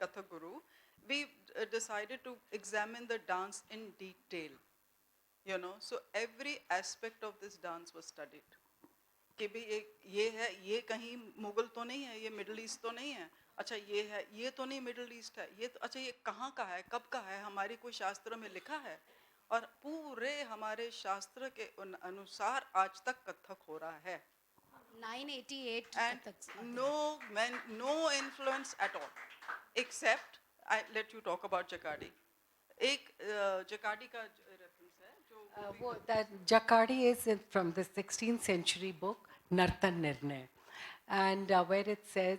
Kathak guru, we decided to examine the dance in detail. You know, so every aspect of this dance was studied. कि भी ये है, ये कहीं मुगल तो नहीं है, ये मिडिल ईस्ट तो नहीं है, अच्छा ये है, ये तो नहीं मिडिल ईस्ट है, ये तो अच्छा ये कहाँ का है, कब का है, हमारी कोई शास्त्र में लिखा है? और पूरे हमारे शास्त्र के अनुसार आज तक कथक हो रहा है. 988 And Kathaks are there. no influence at all, except I let you talk about Jakadi. एक जकाडी का रेफरेंस है जो That Jakadi is from the 16th century book Nartan Nirnay, and where it says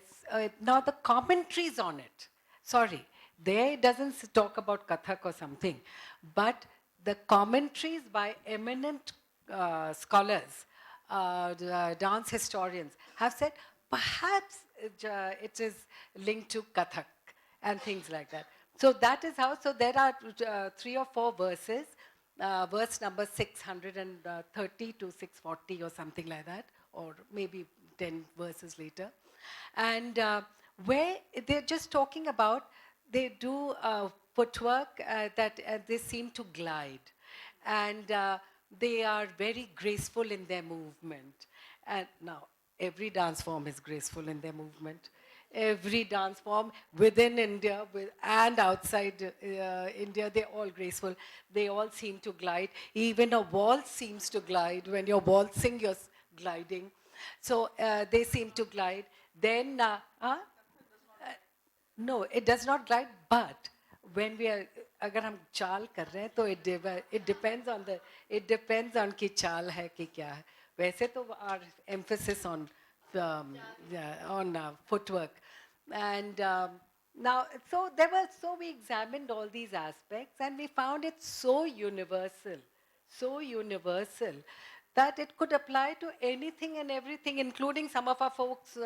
now the commentaries on it. Sorry, there it doesn't talk about Kathak or something, but the commentaries by eminent scholars, dance historians, have said perhaps it is linked to Kathak and things like that. So that is how. So there are 3 or 4 verses, verse number 630 to 640 or something like that, or maybe 10 verses later, and where they're just talking about they do footwork that they seem to glide, and they are very graceful in their movement. And now every dance form is graceful in their movement. Every dance form within India and outside India, they're all graceful. They all seem to glide. Even a waltz seems to glide. When you're waltzing, you're gliding. So they seem to glide. Then, no, it does not glide, but when we are, अगर हम चाल कर रहे हैं तो it depends on the, it depends on कि चाल है कि क्या है. वैसे तो our emphasis on footwork, and now so we examined all these aspects and we found it so universal that it could apply to anything and everything, including some of our folks.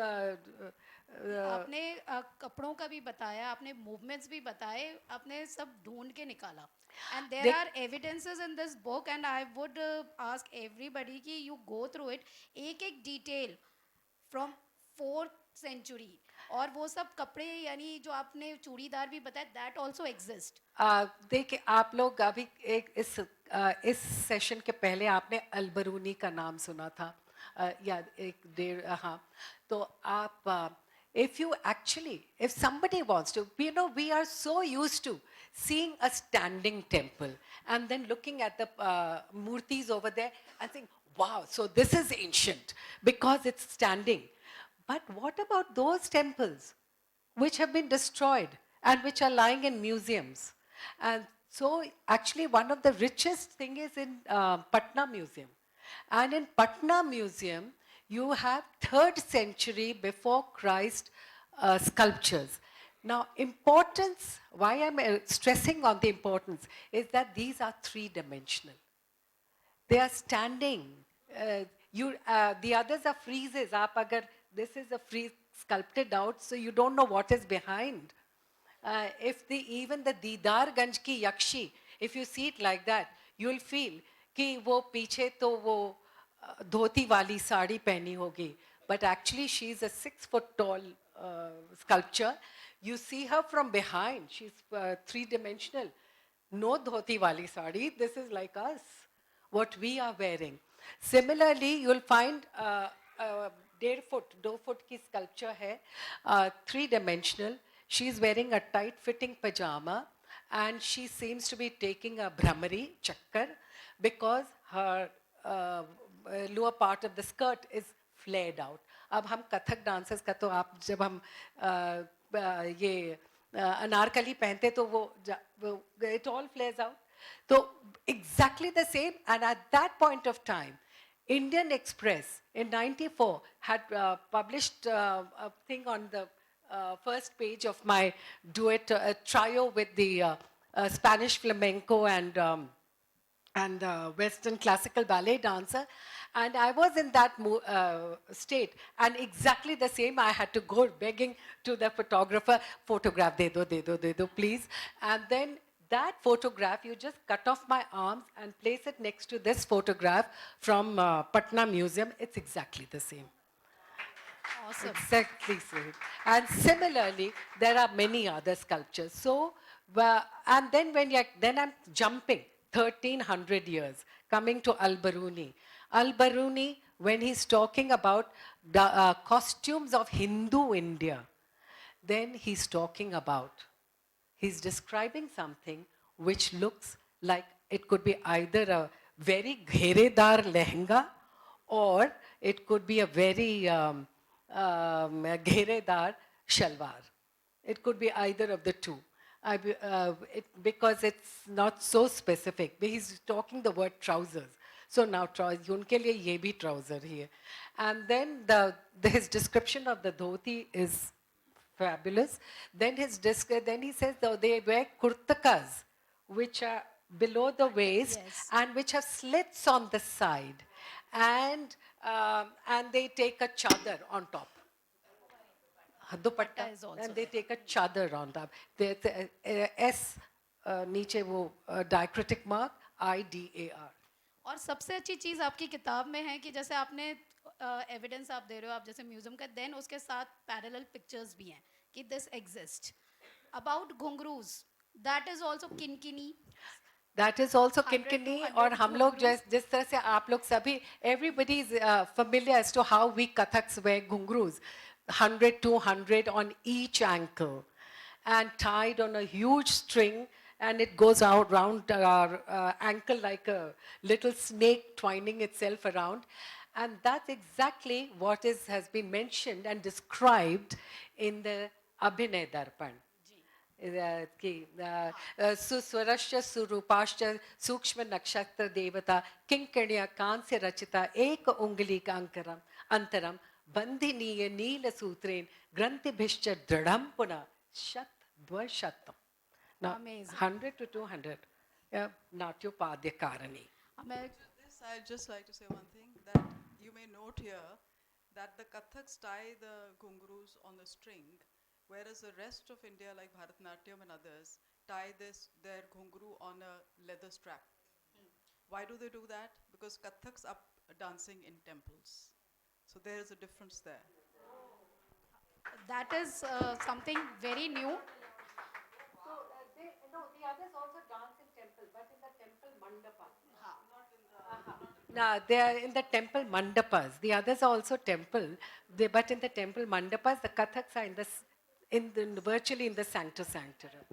आपने कपड़ों का भी बताया, आपने movements भी बताए, आपने सब ढूंढ के निकाला. And there are evidences in this book, and I would ask everybody कि you go through it, एक एक detail from 4th century, और वो सब कपड़े यानी जो आपने चूड़ीदार भी बताया, that also exist. देखिए आप लोग अभी एक इस सेशन के पहले आपने अलबरूनी का नाम सुना था, या एक डेढ़, हाँ, तो आप if you actually, if somebody wants to, we are so used to seeing a standing temple and then looking at the murtis over there and saying, wow, so this is ancient because it's standing. But what about those temples which have been destroyed and which are lying in museums? And so actually one of the richest thing is in Patna Museum. And in Patna Museum, you have 3rd century before Christ sculptures. Now, importance, why I'm stressing on the importance, is that these are 3-dimensional. They are standing. The others are friezes. This is a frieze sculpted out, so you don't know what is behind. Even the Didar Ganj ki Yakshi, if you see it like that, you'll feel कि वो पीछे तो वो धोती वाली साड़ी पहनी होगी, but actually she's a 6-foot tall sculpture. You see her from behind. She's 3-dimensional. No dhoti wali sari. This is like us, what we are wearing. Similarly, you'll find 1.5 foot की sculpture है, 3-dimensional. She's wearing a tight-fitting pajama, and she seems to be taking a brahmari, chakkar, because her lower part of the skirt is flared out. अब हम Kathak dancers का तो आप जब हम ये अनारकली पहनते तो वो it all flares out. So exactly the same, and at that point of time, Indian Express in '94 had published a thing on the first page of my duet trio with the Spanish flamenco and Western classical ballet dancer. And I was in that state, and exactly the same, I had to go begging to the photographer, photograph, de do, please. And then that photograph, you just cut off my arms and place it next to this photograph from Patna Museum. It's exactly the same. Awesome. Exactly, Sahib. And similarly, there are many other sculptures. So, and then then I'm jumping 1300 years, coming to Al-Baruni. Al-Baruni, when he's talking about the costumes of Hindu India, then he's talking about, he's describing something which looks like it could be either a very gheredar lehenga or it could be a very gheredar shalwar. It could be either of the two. Because it's not so specific. He's talking the word trousers. So now उनके लिए ये भी trouser ही है. And then his description of the dhoti is fabulous. Then then he says though they wear kurtakas, which are below the waist Yes. and which have slits on the side, and they take a chadar on top. Dupatta Dupatta, is also and they there. take a chadar on top. S नीचे वो diacritic mark IDAR. और सबसे अच्छी चीज़ आपकी किताब में है कि जैसे आपने एविडेंस आप दे रहे हो, आप जैसे म्यूजियम का, देन उसके साथ पैरेलल पिक्चर्स भी हैं कि दिस एग्जिस्ट अबाउट घुंघरूज, दैट इज आल्सो किनकिनी. That is also 100 किनकिनी. और 200 हम लोग घुंघरूज. जिस तरह से आप लोग सभी, everybody is familiar as to how we Kathaks wear ghungroos, 100 200 on each ankle and tied on a huge string, and it goes out round our ankle like a little snake twining itself around. And that's exactly what has been mentioned and described in the Abhinay Darpan. कि सुस्वरश्च सुरूपाश्च सूक्ष्म नक्षत्र देवता किंकण्या कांस्य रचिता एक उंगली का अंतरम बंधिनीय नील सूत्रेण ग्रंथिभिश्च दृढ़म पुनः शत द्वशतम. Now, Amazing. 100 to 200, Natyopadya Karani. हमें This, I'd just like to say one thing, that you may note here that the Kathaks tie the ghungroos on the string, whereas the rest of India, like Bharatanatyam and others, tie their ghungroo on a leather strap. Why do they do that? Because Kathaks are dancing in temples. So there is a difference there. that is something very new. The others also dance in temple, but in the temple mandapa. No, they are in the temple mandapas. The others are also temple, but in the temple mandapas, the Kathaks are virtually in the sancta sanctorum.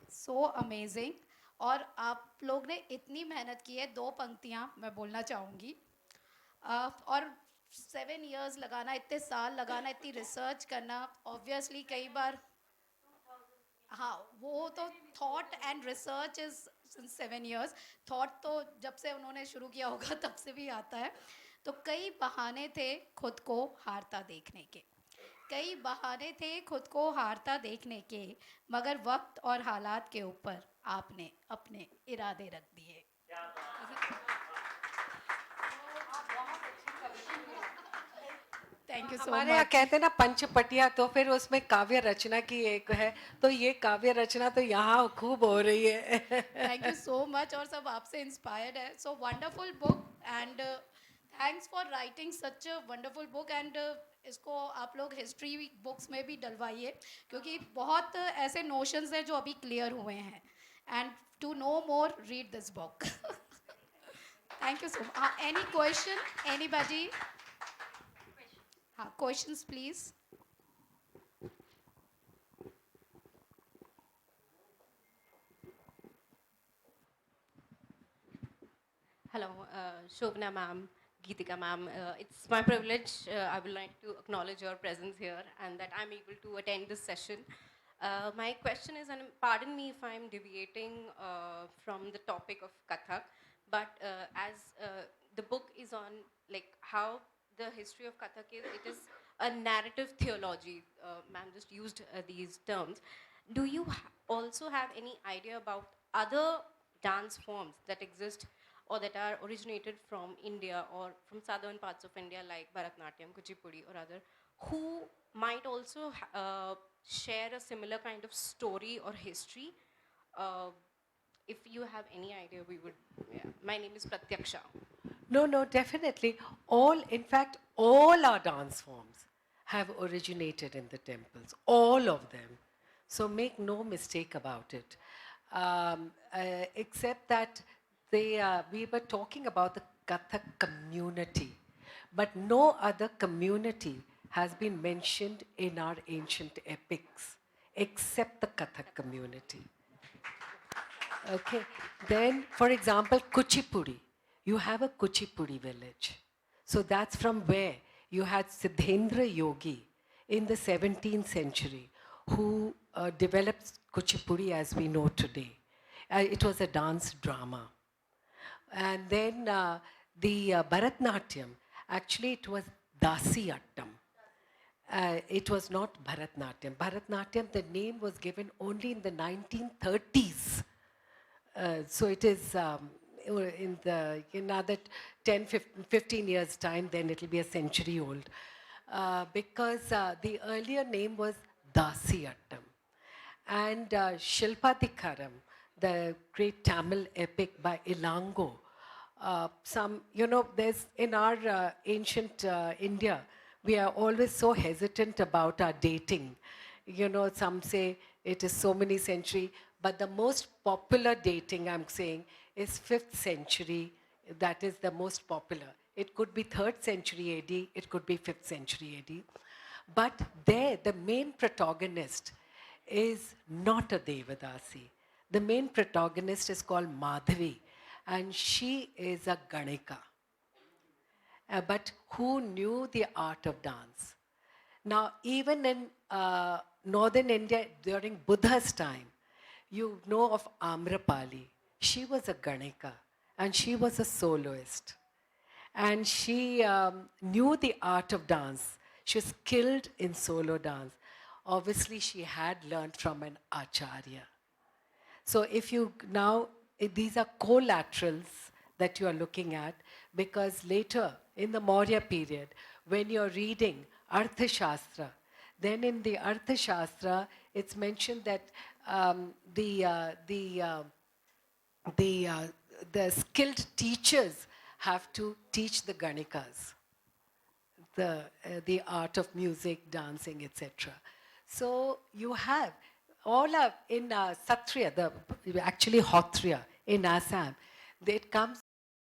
So amazing. और आप लोग ने इतनी मेहनत की है, दो पंक्तियाँ मैं बोलना चाहूँगी. और 7 years लगाना, इतने साल लगाना, इतनी रिसर्च करना, ऑब्वियसली कई बार, हाँ वो तो thought and research is 7 years. Thought तो जब से उन्होंने शुरू किया होगा तब से भी आता है. तो कई बहाने थे खुद को हारता देखने के, कई बहाने थे खुद को हारता देखने के, मगर वक्त और हालात के ऊपर आपने अपने इरादे रख दिए. थैंक यू सो हमारे यहाँ मच. कहते हैं ना पंचपटिया, तो फिर उसमें काव्य रचना की एक है, तो ये काव्य रचना तो यहाँ खूब हो रही है. Thank you so much. और सब आपसे इंस्पायर्ड है. So wonderful book and thanks for writing such a wonderful book. And इसको आप लोग हिस्ट्री बुक्स में भी डलवाइए, क्योंकि बहुत ऐसे नोशंस हैं जो अभी क्लियर हुए हैं. And to know more read this book. Thank you so much. Any question, anybody? हाँ, questions please. Hello, Shobna ma'am, Geetika ma'am. It's my privilege. I would like to acknowledge your presence here and that I'm able to attend this session. My question is, and pardon me if I'm deviating from the topic of Kathak, but as the book is on like how the history of Kathak is, it is a narrative theology. Ma'am just used these terms. Do you also have any idea about other dance forms that exist or that are originated from India or from southern parts of India like Bharatanatyam, Kuchipudi or other, who might also share a similar kind of story or history? Uh, if you have any idea, we would. Yeah. My name is Pratyaksha. No, no, definitely. All, in fact, all our dance forms have originated in the temples, all of them. So make no mistake about it. Except that we were talking about the Kathak community, but no other community has been mentioned in our ancient epics except the Kathak community. Okay. Then, for example, Kuchipudi. You have a Kuchipudi village. So that's from where you had Siddhendra Yogi in the 17th century who developed Kuchipudi as we know today. It was a dance drama. And then the Bharatnatyam, actually it was Dasiyattam. It was not Bharatnatyam. Bharatnatyam, the name was given only in the 1930s. So it is in another 10, 15 years' time, then it'll be a century old. Because the earlier name was Dasiyattam. And Shilpadikaram, the great Tamil epic by Ilango, there's in our ancient India, we are always so hesitant about our dating. Some say it is so many century, but the most popular dating, I'm saying, is 5th century. That is the most popular. It could be 3rd century AD, it could be 5th century AD. But there, the main protagonist is not a Devadasi. The main protagonist is called Madhavi, and she is a Ganika, but who knew the art of dance. Now, even in northern India during Buddha's time, you know of Amrapali. She was a Ganika and she was a soloist. And she knew the art of dance. She was skilled in solo dance. Obviously, she had learned from an acharya. So if you now, these are collaterals that you are looking at, because later in the Maurya period, when you're reading Arthashastra, then in the Arthashastra, it's mentioned that the, the skilled teachers have to teach the Ganikas the art of music, dancing, etc. So you have all in Satriya, actually Hotriya in Assam, it comes